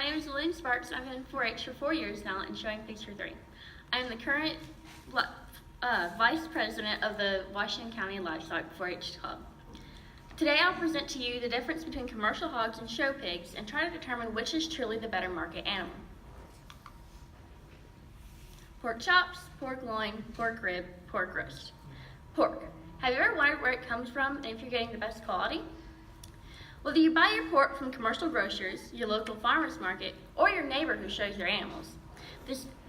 my name is Lillian Sparks, and I've been in 4-H for 4 years now and showing pigs for 3. I am the current Vice President of the Washington County Livestock 4-H Club. Today I'll present to you the difference between commercial hogs and show pigs and try to determine which is truly the better market animal. Pork chops, pork loin, pork rib, pork roast. Pork. Have you ever wondered where it comes from and if you're getting the best quality? Whether you buy your pork from commercial grocers, your local farmer's market, or your neighbor who shows your animals,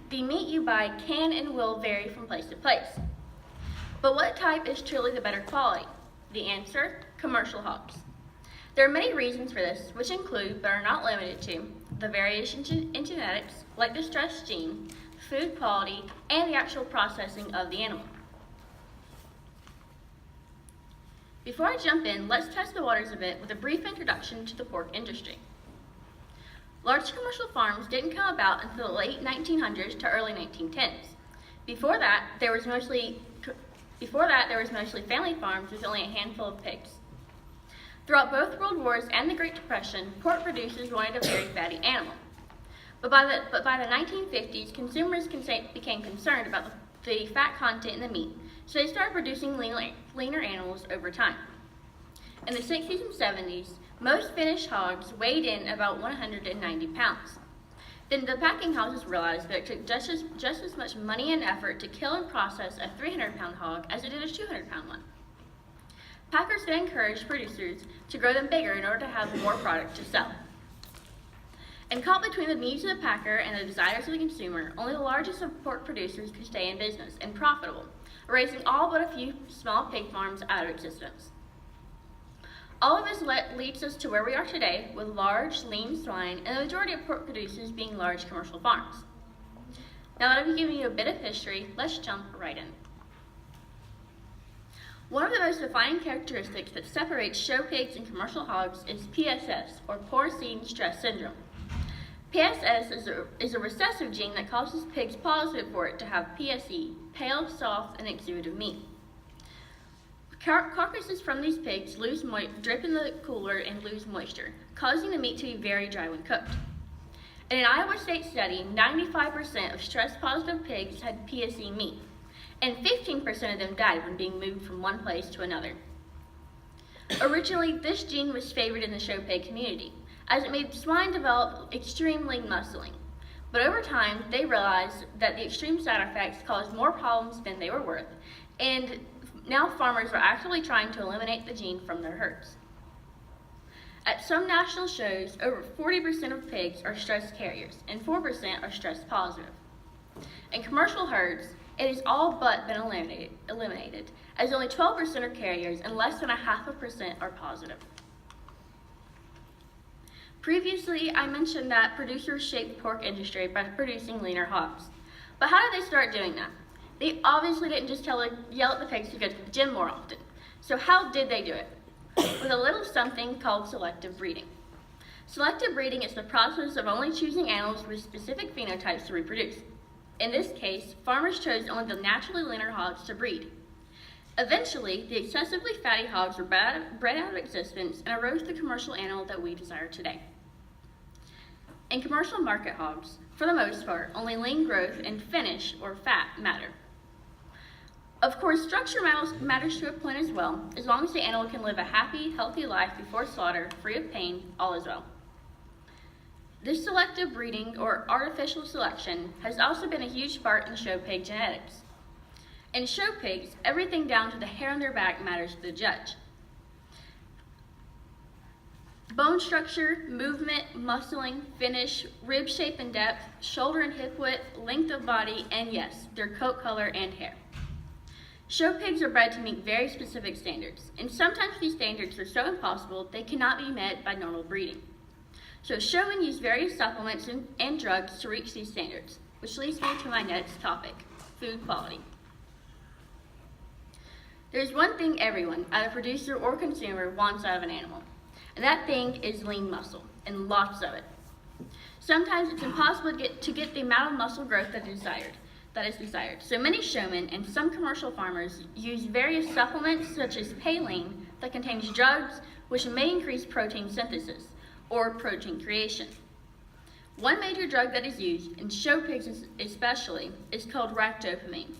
the meat you buy can and will vary from place to place. But what type is truly the better quality? The answer, commercial hogs. There are many reasons for this, which include, but are not limited to, the variations in genetics, like the stress gene, food quality, and the actual processing of the animal. Before I jump in, let's test the waters a bit with a brief introduction to the pork industry. Large commercial farms didn't come about until the late 1900s to early 1910s. Before that, there was mostly family farms with only a handful of pigs. Throughout both World Wars and the Great Depression, pork producers wanted a very fatty animal. But by the 1950s, consumers became concerned about the fat content in the meat, so they started producing leaner animals over time. In the 60s and 70s, most finished hogs weighed in about 190 pounds. Then the packing houses realized that it took just as much money and effort to kill and process a 300-pound hog as it did a 200-pound one. Packers then encouraged producers to grow them bigger in order to have more product to sell. And caught between the needs of the packer and the desires of the consumer, only the largest of pork producers could stay in business and profitable, raising all but a few small pig farms out of existence. All of this leads us to where we are today, with large, lean swine and the majority of pork producers being large commercial farms. Now that I've given you a bit of history, let's jump right in. One of the most defining characteristics that separates show pigs and commercial hogs is PSS, or porcine stress syndrome. PSS is a recessive gene that causes pigs positive for it to have PSE, pale, soft, and exudative meat. Carcasses from these pigs drip in the cooler and lose moisture, causing the meat to be very dry when cooked. In an Iowa State study, 95% of stress-positive pigs had PSE meat, and 15% of them died when being moved from one place to another. Originally, this gene was favored in the show pig community, as it made swine develop extreme lean muscling. But over time, they realized that the extreme side effects caused more problems than they were worth, and now farmers are actively trying to eliminate the gene from their herds. At some national shows, over 40% of pigs are stress carriers, and 4% are stress positive. In commercial herds, it has all but been eliminated, as only 12% are carriers and less than 0.5% are positive. Previously, I mentioned that producers shaped the pork industry by producing leaner hogs. But how did they start doing that? They obviously didn't just yell at the pigs to go to the gym more often. So how did they do it? With a little something called selective breeding. Selective breeding is the process of only choosing animals with specific phenotypes to reproduce. In this case, farmers chose only the naturally leaner hogs to breed. Eventually, the excessively fatty hogs were bred out of existence and arose the commercial animal that we desire today. In commercial market hogs, for the most part, only lean growth and finish, or fat, matter. Of course, structure matters to a point as well. As long as the animal can live a happy, healthy life before slaughter, free of pain, all is well. This selective breeding, or artificial selection, has also been a huge part in show pig genetics. In show pigs, everything down to the hair on their back matters to the judge. Bone structure, movement, muscling, finish, rib shape and depth, shoulder and hip width, length of body, and yes, their coat color and hair. Show pigs are bred to meet very specific standards, and sometimes these standards are so impossible they cannot be met by normal breeding. So showmen use various supplements and drugs to reach these standards, which leads me to my next topic, food quality. There's one thing everyone, either producer or consumer, wants out of an animal. And that thing is lean muscle, and lots of it. Sometimes it's impossible to get the amount of muscle growth that is desired. So many showmen and some commercial farmers use various supplements such as Paline that contains drugs which may increase protein synthesis or protein creation. One major drug that is used, in show pigs especially, is called ractopamine,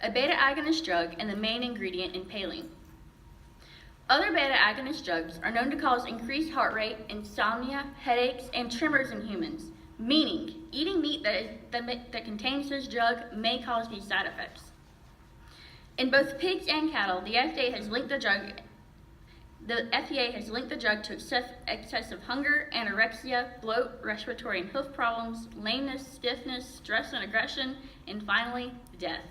a beta-agonist drug and the main ingredient in paling. Other beta-agonist drugs are known to cause increased heart rate, insomnia, headaches, and tremors in humans, meaning eating meat that contains this drug may cause these side effects. In both pigs and cattle, the FDA has linked the drug to excessive hunger, anorexia, bloat, respiratory and hoof problems, lameness, stiffness, stress and aggression, and finally, death.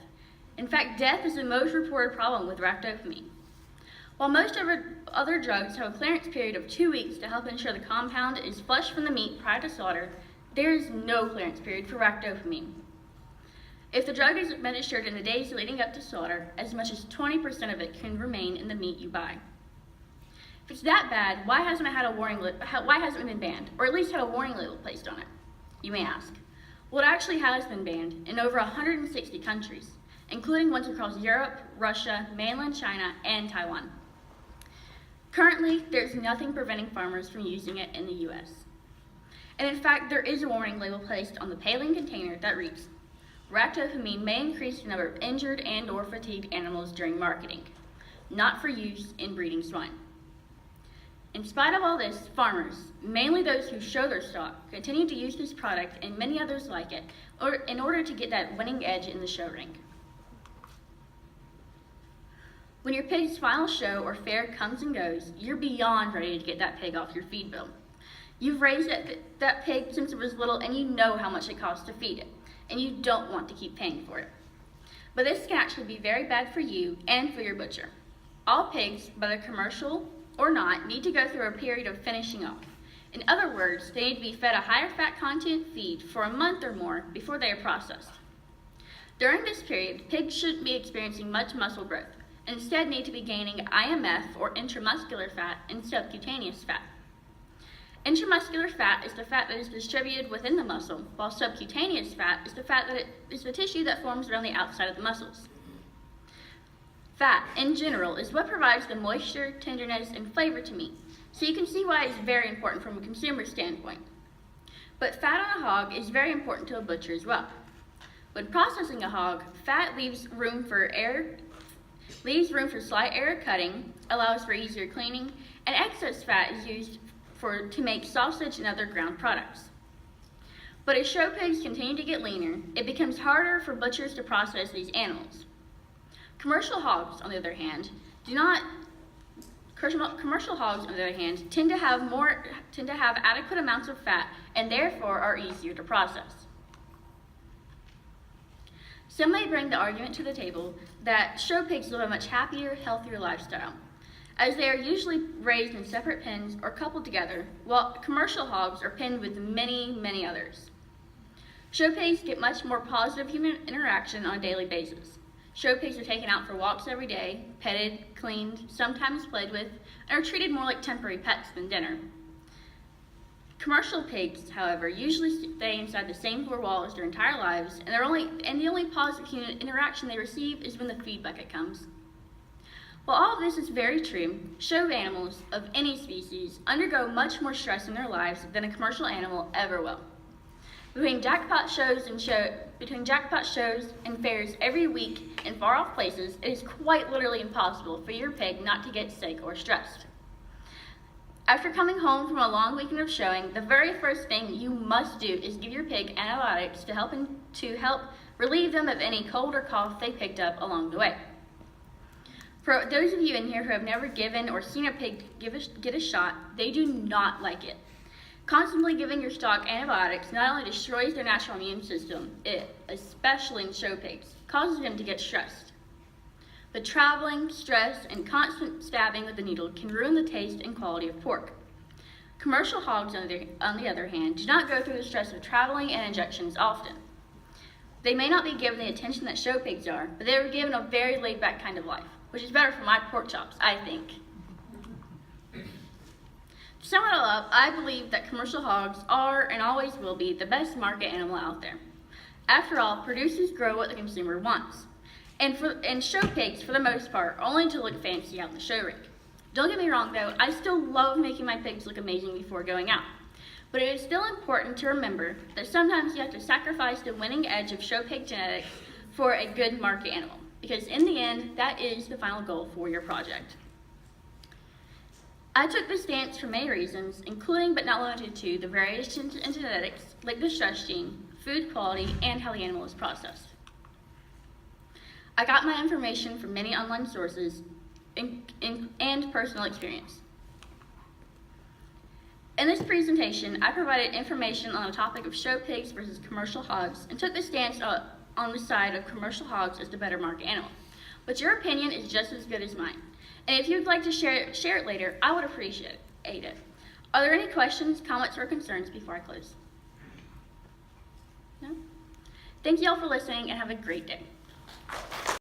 In fact, death is the most reported problem with ractopamine. While most other drugs have a clearance period of 2 weeks to help ensure the compound is flushed from the meat prior to slaughter, there is no clearance period for ractopamine. If the drug is administered in the days leading up to slaughter, as much as 20% of it can remain in the meat you buy. If it's that bad, why hasn't it been banned, or at least had a warning label placed on it? You may ask. Well, it actually has been banned in over 160 countries, including ones across Europe, Russia, mainland China, and Taiwan. Currently, there's nothing preventing farmers from using it in the US. And in fact, there is a warning label placed on the paling container that reads, "Ractopamine may increase the number of injured and/or fatigued animals during marketing, not for use in breeding swine." In spite of all this, farmers, mainly those who show their stock, continue to use this product and many others like it in order to get that winning edge in the show ring. When your pig's final show or fair comes and goes, you're beyond ready to get that pig off your feed bill. You've raised that pig since it was little and you know how much it costs to feed it, and you don't want to keep paying for it. But this can actually be very bad for you and for your butcher. All pigs, whether commercial or not, need to go through a period of finishing off. In other words, they need to be fed a higher fat content feed for a month or more before they are processed. During this period, pigs shouldn't be experiencing much muscle growth, and instead need to be gaining IMF or intramuscular fat and subcutaneous fat. Intramuscular fat is the fat that is distributed within the muscle, while subcutaneous fat is the tissue that forms around the outside of the muscles. Fat, in general, is what provides the moisture, tenderness, and flavor to meat, so you can see why it's very important from a consumer standpoint. But fat on a hog is very important to a butcher as well. When processing a hog, fat leaves room for slight error cutting, allows for easier cleaning, and excess fat is used to make sausage and other ground products. But as show pigs continue to get leaner, it becomes harder for butchers to process these animals. Commercial hogs, on the other hand, tend to have adequate amounts of fat and therefore are easier to process. Some may bring the argument to the table that show pigs live a much happier, healthier lifestyle, as they are usually raised in separate pens or coupled together, while commercial hogs are penned with many, many others. Show pigs get much more positive human interaction on a daily basis. Show pigs are taken out for walks every day, petted, cleaned, sometimes played with, and are treated more like temporary pets than dinner. Commercial pigs, however, usually stay inside the same four walls their entire lives, and the only positive human interaction they receive is when the feed bucket comes. While all of this is very true, show animals of any species undergo much more stress in their lives than a commercial animal ever will. Between jackpot shows and fairs every week in far-off places, it is quite literally impossible for your pig not to get sick or stressed. After coming home from a long weekend of showing, the very first thing you must do is give your pig antibiotics to help relieve them of any cold or cough they picked up along the way. For those of you in here who have never given or seen a pig get a shot, they do not like it. Constantly giving your stock antibiotics not only destroys their natural immune system, it, especially in show pigs, causes them to get stressed. The traveling, stress, and constant stabbing with the needle can ruin the taste and quality of pork. Commercial hogs, on the other hand, do not go through the stress of traveling and injections often. They may not be given the attention that show pigs are, but they are given a very laid-back kind of life, which is better for my pork chops, I think. To sum it all up, I believe that commercial hogs are and always will be the best market animal out there. After all, producers grow what the consumer wants. And show pigs, for the most part, are only to look fancy out in the show ring. Don't get me wrong though, I still love making my pigs look amazing before going out. But it is still important to remember that sometimes you have to sacrifice the winning edge of show pig genetics for a good market animal, because in the end, that is the final goal for your project. I took this stance for many reasons, including but not limited to the variations in genetics, like the stress gene, food quality, and how the animal is processed. I got my information from many online sources and personal experience. In this presentation, I provided information on the topic of show pigs versus commercial hogs and took the stance on the side of commercial hogs as the better market animal. But your opinion is just as good as mine. And if you'd like to share it later, I would appreciate it. Are there any questions, comments, or concerns before I close? No? Thank you all for listening and have a great day.